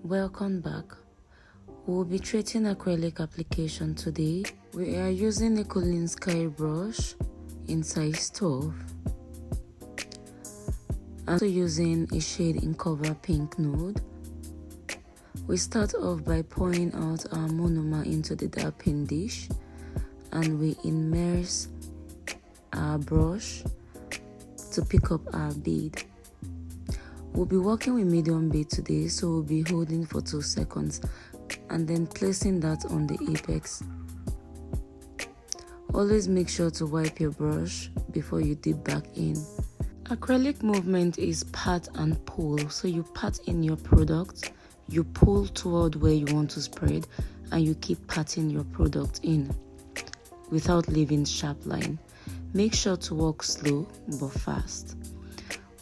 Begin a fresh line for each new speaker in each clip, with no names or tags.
Welcome back. We'll be treating acrylic application today. We are using a Acrylic Sky brush in size 12. I'm also using a shade in Cover Pink Nude. We start off by pouring out our monomer into the darkening dish and we immerse our brush to pick up our bead. We'll be working with medium bead today, so we'll be holding for 2 seconds and then placing that on the apex. Always make sure to wipe your brush before you dip back in. Acrylic movement is pat and pull, so you pat in your product, you pull toward where you want to spread, and you keep patting your product in without leaving sharp line. Make sure to work slow but fast.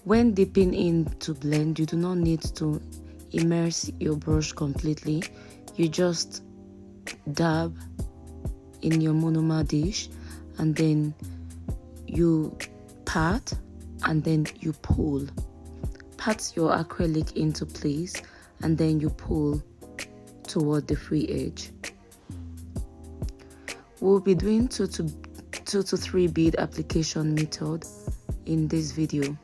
When dipping in to blend, you do not need to immerse your brush completely. You just dab in your monomer dish and then you pat and then you pull. Pat your acrylic into place and then you pull toward the free edge. We'll be doing 2 to 3 bead application method in this video.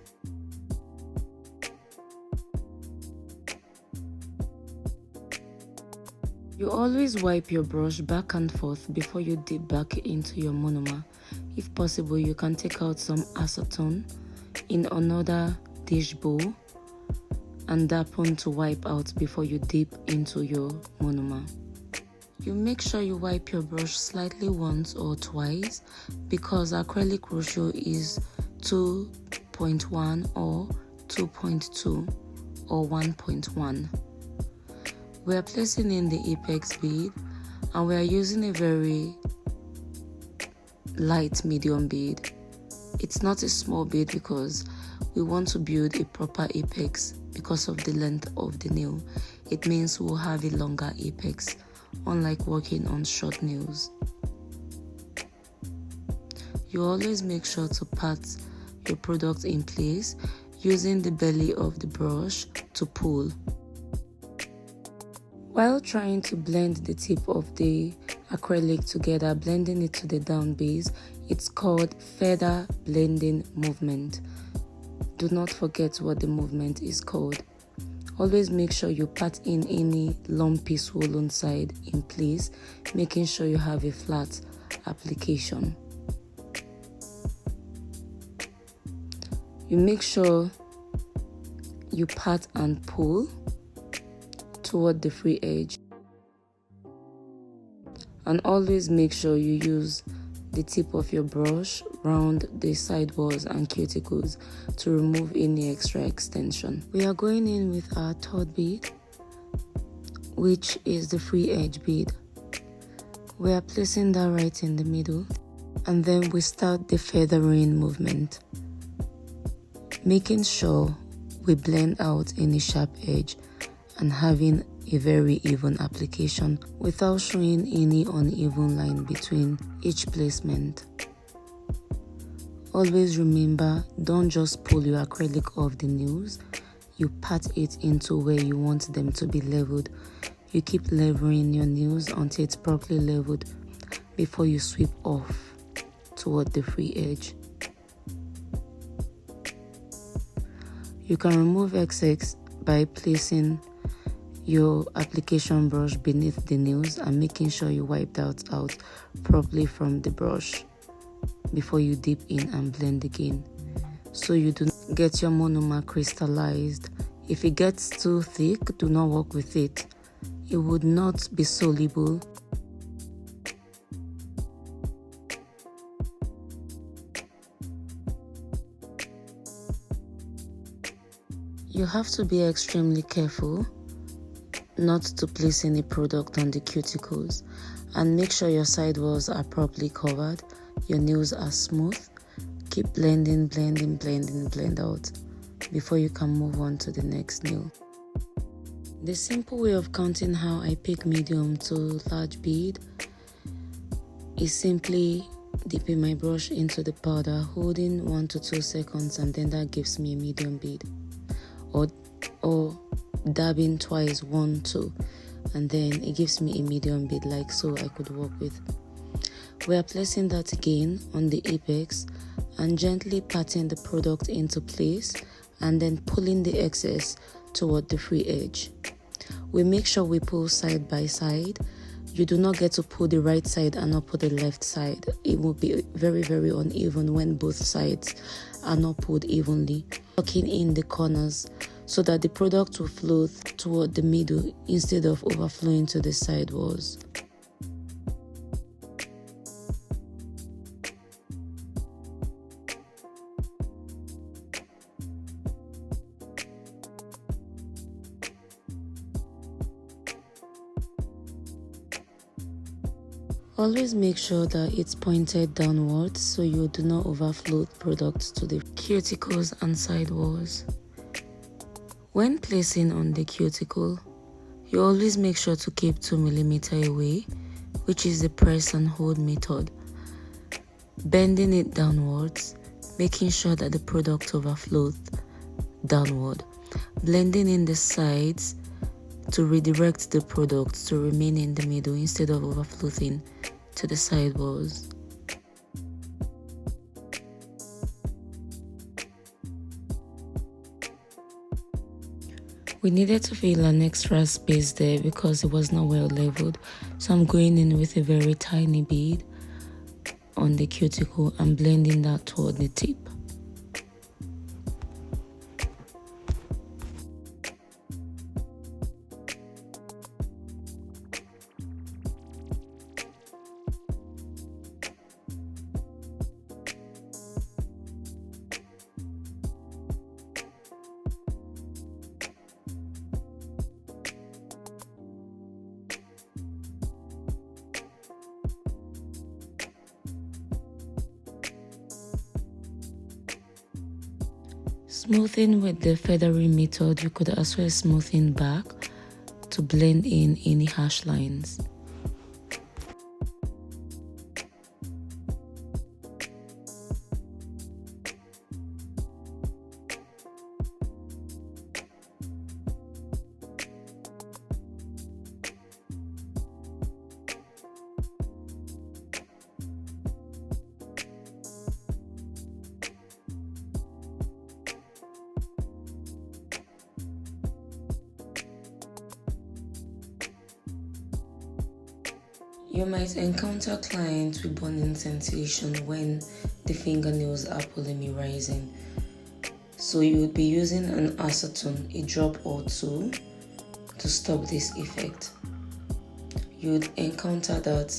You always wipe your brush back and forth before you dip back into your monomer. If possible, you can take out some acetone in another dish bowl and darpen to wipe out before you dip into your monomer. You make sure you wipe your brush slightly once or twice because acrylic ratio is 2.1 or 2.2 or 1.1. We are placing in the apex bead and we are using a very light medium bead. It's not a small bead because we want to build a proper apex because of the length of the nail. It means we'll have a longer apex, unlike working on short nails. You always make sure to pat your product in place using the belly of the brush to pull. While trying to blend the tip of the acrylic together, blending it to the down base, it's called feather blending movement. Do not forget what the movement is called. Always make sure you pat in any lumpy swollen side in place, making sure you have a flat application. You make sure you pat and pull toward the free edge, and always make sure you use the tip of your brush round the side walls and cuticles to remove any extra extension. We are going in with our third bead, which is the free edge bead. We are placing that right in the middle and then we start the feathering movement, making sure we blend out any sharp edge and having a very even application without showing any uneven line between each placement. Always remember, don't just pull your acrylic off the nails, you pat it into where you want them to be leveled. You keep leveling your nails until it's properly leveled before you sweep off toward the free edge. You can remove excess by placing your application brush beneath the nails and making sure you wipe that out properly from the brush before you dip in and blend again, so you do not get your monomer crystallized. If it gets too thick, do not work with it. It would not be soluble. You have to be extremely careful not to place any product on the cuticles, and make sure your side walls are properly covered, your nails are smooth. Keep blending, blend out before you can move on to the next nail. The simple way of counting how I pick medium to large bead is simply dipping my brush into the powder, holding 1 to 2 seconds, and then that gives me a medium bead. Or or dabbing twice, 1, 2, and then it gives me a medium bead like so I could work with. We are placing that again on the apex and gently patting the product into place and then pulling the excess toward the free edge. We make sure we pull side by side. You do not get to pull the right side and not pull the left side. It will be very, very uneven when both sides are not pulled evenly. Tucking in the corners so that the product will flow toward the middle instead of overflowing to the side walls. Always make sure that it's pointed downwards so you do not overflow products to the cuticles and side walls. When placing on the cuticle, you always make sure to keep 2 mm away, which is the press and hold method. Bending it downwards, making sure that the product overflows downward. Blending in the sides to redirect the product to remain in the middle instead of overflowing to the side walls. We needed to fill an extra space there because it was not well leveled, so I'm going in with a very tiny bead on the cuticle and blending that toward the tip. Smoothing with the feathery method, you could as well smoothen back to blend in any harsh lines. You might encounter clients with burning sensation when the fingernails are polymerizing. So you would be using an acetone, a drop or two, to stop this effect. You would encounter that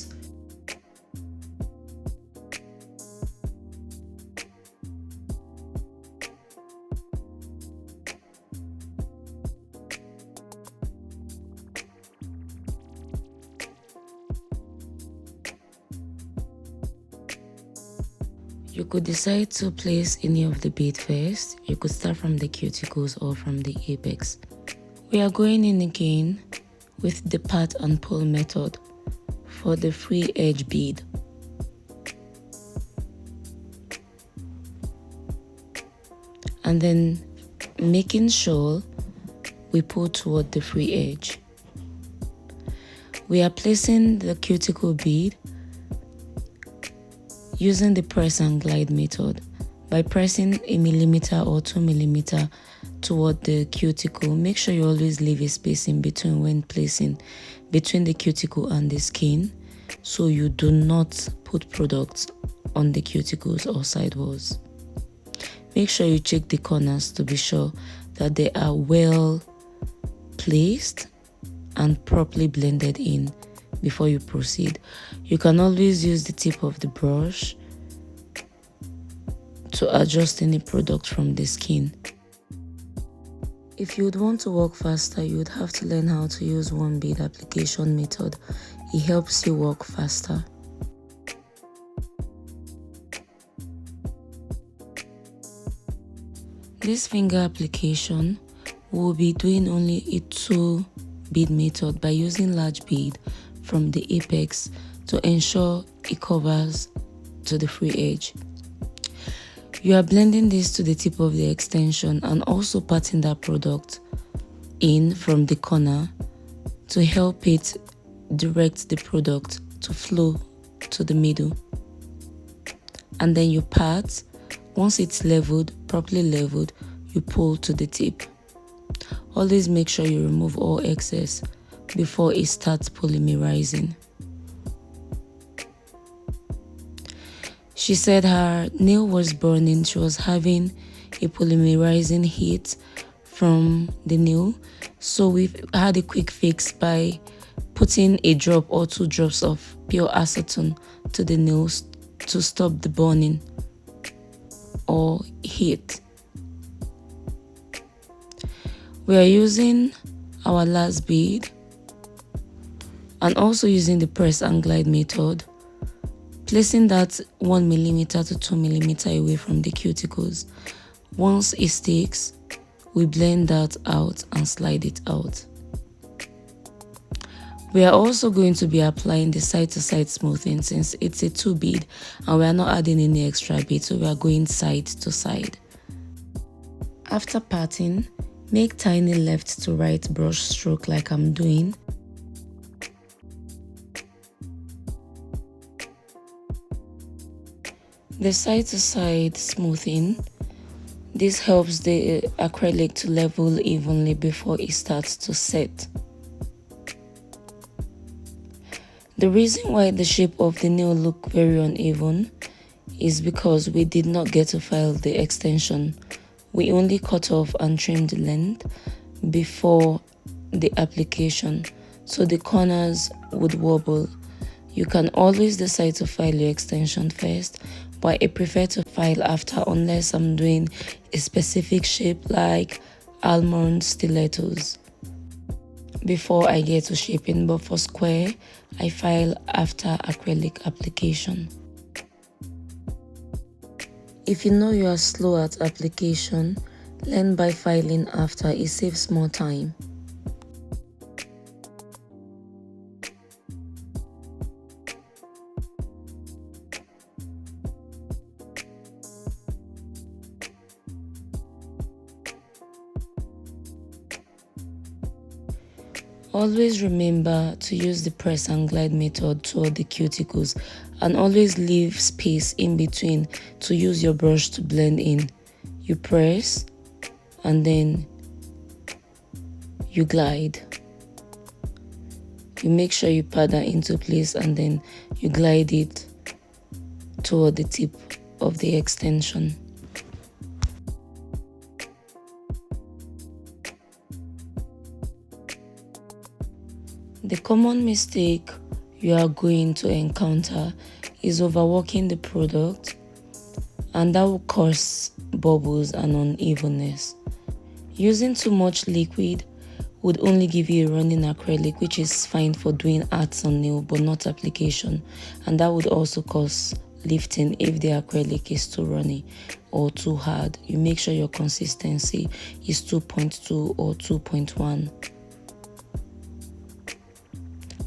you could decide to place any of the bead first. You could start from the cuticles or from the apex. We are going in again with the pat and pull method for the free edge bead. And then making sure we pull toward the free edge. We are placing the cuticle bead using the press and glide method by pressing 1 millimeter or 2 millimeter toward the cuticle. Make sure you always leave a space in between when placing between the cuticle and the skin so you do not put products on the cuticles or side walls. Make sure you check the corners to be sure that they are well placed and properly blended in before you proceed. You can always use the tip of the brush to adjust any product from the skin. If you would want to work faster, you would have to learn how to use one bead application method. It helps you work faster. This finger application will be doing only a 2 bead method by using large bead from the apex to ensure it covers to the free edge. You are blending this to the tip of the extension and also patting that product in from the corner to help it direct the product to flow to the middle. And then you pat. Once it's leveled, properly leveled, you pull to the tip. Always make sure you remove all excess before it starts polymerizing. She said her nail was burning. She was having a polymerizing heat from the nail. So we've had a quick fix by putting a drop or 2 drops of pure acetone to the nails to stop the burning or heat. We are using our last bead and also using the press and glide method, placing that 1 mm to 2 mm away from the cuticles. Once it sticks, we blend that out and slide it out. We are also going to be applying the side-to-side smoothing since it's a 2 bead and we are not adding any extra bead, so we are going side to side. After patting, make tiny left to right brush stroke like I'm doing. The side-to-side smoothing, this helps the acrylic to level evenly before it starts to set. The reason why the shape of the nail look very uneven is because we did not get to file the extension. We only cut off and trimmed the length before the application, so the corners would wobble. You can always decide to file your extension first, but I prefer to file after unless I'm doing a specific shape like almond stilettos before I get to shaping, but for square, I file after acrylic application. If you know you are slow at application, learn by filing after. It saves more time. Always remember to use the press and glide method toward the cuticles and always leave space in between to use your brush to blend in. You press and then you glide. You make sure you pat that into place and then you glide it toward the tip of the extension. The common mistake you are going to encounter is overworking the product, and that will cause bubbles and unevenness. Using too much liquid would only give you a running acrylic, which is fine for doing arts on nail but not application, and that would also cause lifting if the acrylic is too runny or too hard. You make sure your consistency is 2.2 or 2.1.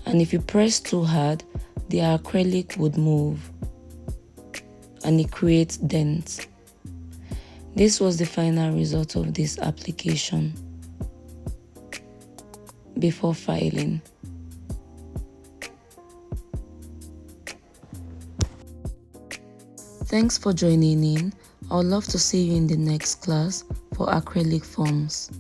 And if you press too hard, the acrylic would move and it creates dents. This was the final result of this application before filing. Thanks for joining in. I would love to see you in the next class for acrylic forms.